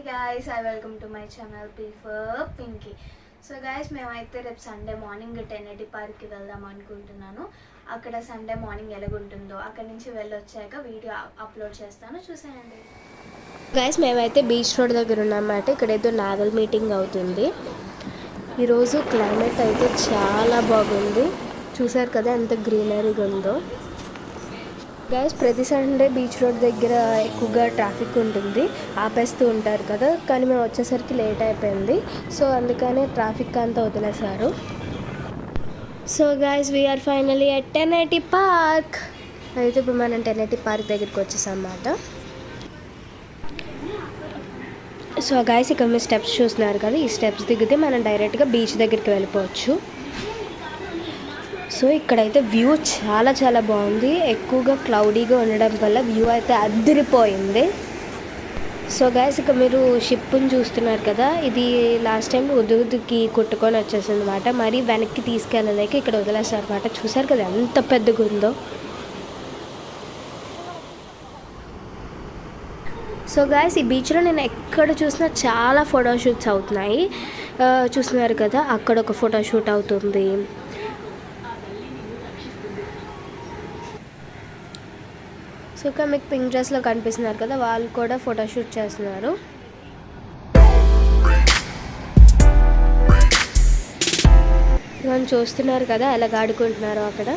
Hi guys, I welcome to my channel P for Pinky. So guys, మేమైతే రేపు Sunday morning 1080 పార్క్కి వెళ్దాం అనుకుంటున్నాను. అక్కడ సండే మార్నింగ్ ఎలాగుంటుందో అక్కడి నుంచి వెళ్ళొచ్చాక వీడియో అప్లోడ్ చేస్తాను, చూసేయండి. గాయస్, మేమైతే బీచ్ రోడ్ దగ్గర ఉన్నామన్నమాట. ఇక్కడ ఏదో నావల్ మీటింగ్ అవుతుంది. ఈరోజు క్లైమేట్ అయితే చాలా బాగుంది. చూసారు కదా ఎంత గ్రీనరీగా ఉందో. గాయస్, ప్రతి సండే బీచ్ రోడ్ దగ్గర ఎక్కువగా ట్రాఫిక్ ఉంటుంది, ఆపేస్తూ ఉంటారు కదా. కానీ మేము వచ్చేసరికి లేట్ అయిపోయింది, సో అందుకనే ట్రాఫిక్ అంతా వదిలేశారు. So guys, we're finally at 1080 park. అయితే ఇప్పుడు మనం 1080 పార్క్ దగ్గరికి వచ్చేసాం అన్నమాట. సో గాయస్, ఇక్కడ మీరు స్టెప్స్ చూస్తున్నారు కదా, ఈ స్టెప్స్ దిగితే మనం డైరెక్ట్గా బీచ్ దగ్గరికి వెళ్ళిపోవచ్చు. సో ఇక్కడైతే వ్యూ చాలా చాలా బాగుంది. ఎక్కువగా క్లౌడీగా ఉండడం వల్ల వ్యూ అయితే అదిరిపోయింది. సో గైస్, ఇక మీరు షిప్ని చూస్తున్నారు కదా, ఇది లాస్ట్ టైం ఉదుకి కొట్టుకొని వచ్చేసింది అనమాట. మరి వెనక్కి తీసుకెళ్ళలేక ఇక్కడ వదిలేస్తారు అనమాట. చూసారు కదా ఎంత పెద్దగా ఉందో. సో గాయస్, ఈ బీచ్లో నేను ఎక్కడ చూసినా చాలా ఫోటోషూట్స్ అవుతున్నాయి. చూస్తున్నారు కదా, అక్కడ ఒక ఫోటోషూట్ అవుతుంది. సో ఇక్కడ మీకు పింక్ డ్రెస్లో కనిపిస్తున్నారు కదా, వాళ్ళు కూడా ఫోటోషూట్ చేస్తున్నారు. మనం చూస్తున్నారు కదా ఎలా ఆడుకుంటున్నారో అక్కడ.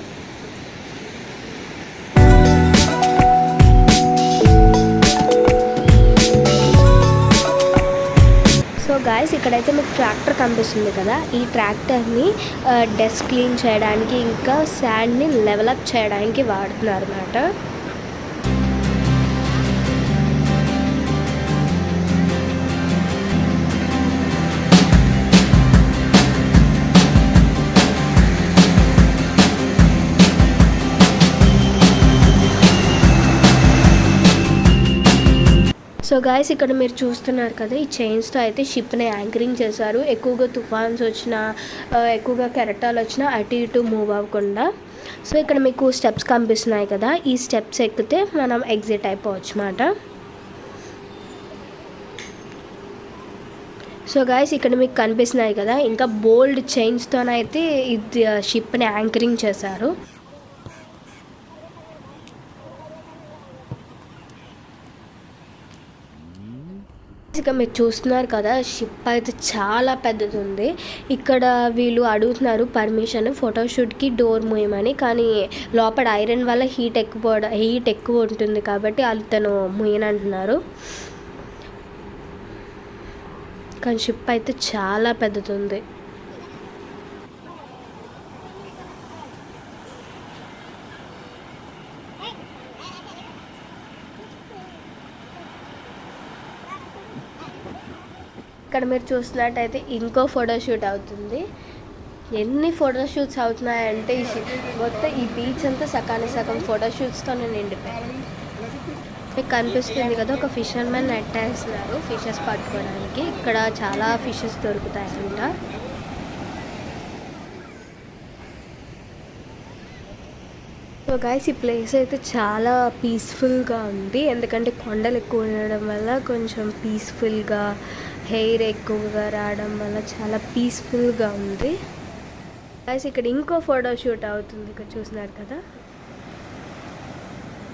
సో గాయస్, ఇక్కడైతే మీకు ట్రాక్టర్ కనిపిస్తుంది కదా, ఈ ట్రాక్టర్ని డస్ట్ క్లీన్ చేయడానికి ఇంకా శాండ్ని లెవెలప్ చేయడానికి వాడుతున్నారు అన్నమాట. సో గాయస్, ఇక్కడ మీరు చూస్తున్నారు కదా, ఈ చైన్స్తో అయితే షిప్ని యాంకరింగ్ చేశారు. ఎక్కువగా తుఫాన్స్ వచ్చినా, ఎక్కువగా కెరటాలు వచ్చినా అటు ఇటు మూవ్ అవ్వకుండా. సో ఇక్కడ మీకు స్టెప్స్ కనిపిస్తున్నాయి కదా, ఈ స్టెప్స్ ఎక్కితే మనం ఎగ్జిట్ అయిపోవచ్చు అన్నమాట. సో గాయస్, ఇక్కడ మీకు కనిపిస్తున్నాయి కదా, ఇంకా బోల్డ్ చైన్స్తోనైతే ఇది షిప్ని యాంకరింగ్ చేశారు. ఇక మీరు చూస్తున్నారు కదా, షిప్ అయితే చాలా పెద్దది ఉంది. ఇక్కడ వీళ్ళు అడుగుతున్నారు పర్మిషన్ ఫోటోషూట్కి డోర్ మూయమని. కానీ లోపల ఐరన్ వల్ల హీట్ ఎక్కువ ఉంటుంది కాబట్టి అతను మూయనంటున్నారు. కానీ షిప్ అయితే చాలా పెద్దది ఉంది. ఇక్కడ మీరు చూస్తున్నట్టయితే ఇంకో ఫోటోషూట్ అవుతుంది. ఎన్ని ఫోటోషూట్స్ అవుతున్నాయంటే ఈ షిప్ మొత్తం ఈ బీచ్ అంతా సగం ఫోటోషూట్స్తోనే నిండిపోయాయి. మీకు కనిపిస్తుంది కదా, ఒక ఫిషర్మెన్ నెట్ వేస్తున్నారు ఫిషెస్ పట్టుకోవడానికి. ఇక్కడ చాలా ఫిషెస్ దొరుకుతాయంట. సో గైస్, ఈ ప్లేస్ అయితే చాలా పీస్ఫుల్గా ఉంది. ఎందుకంటే కొండలు ఎక్కువ ఉండడం వల్ల కొంచెం పీస్ఫుల్గా, హెయిర్ ఎక్కువగా రావడం వల్ల చాలా పీస్ఫుల్గా ఉంది. గైస్, ఇక్కడ ఇంకో ఫోటోషూట్ అవుతుంది. ఇక్కడ చూస్తున్నారు కదా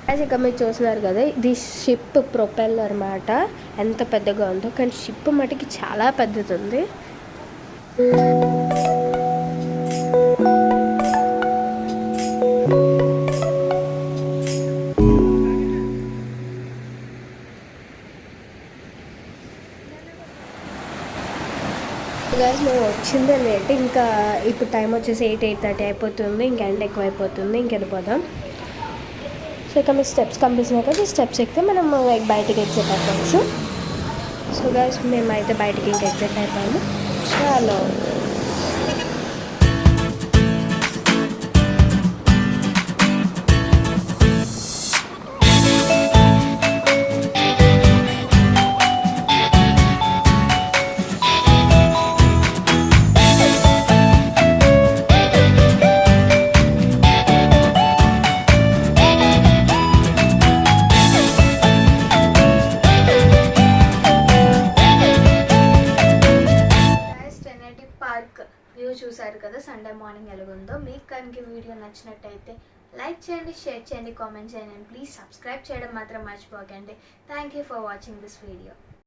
గైస్, ఇక్కడ మీరు చూస్తున్నారు కదా, ఇది షిప్ ప్రొపెల్లర్ అన్నమాట. ఎంత పెద్దగా ఉందో, కానీ షిప్ మటుకి చాలా పెద్దది ఉంది. గాయస్, మేము వచ్చిందే లేట్. ఇంకా ఇప్పుడు టైం వచ్చేసి 8:30 అయిపోతుంది. ఇంక ఎండ ఎక్కువ అయిపోతుంది, ఇంకెళ్ళిపోదాం. సో ఇక మీకు స్టెప్స్ కనిపిస్తున్నాయి కదా, ఈ స్టెప్స్ ఎక్కితే మనం బయటకి ఎగ్జిట్ అయిపోవచ్చు. సో గాయస్, మేమైతే బయటకి ఇంకా ఎగ్జిట్ అయిపోయాము. చాలా పార్క్ వ్యూ చూసారు కదా సండే మార్నింగ్ ఎలాగుందో. మీకు కనుక వీడియో నచ్చినట్టయితే లైక్ చేయండి, షేర్ చేయండి, కామెంట్ చేయండి, ప్లీజ్ సబ్స్క్రైబ్ చేయడం మాత్రం మర్చిపోకండి. Thank you for watching this video.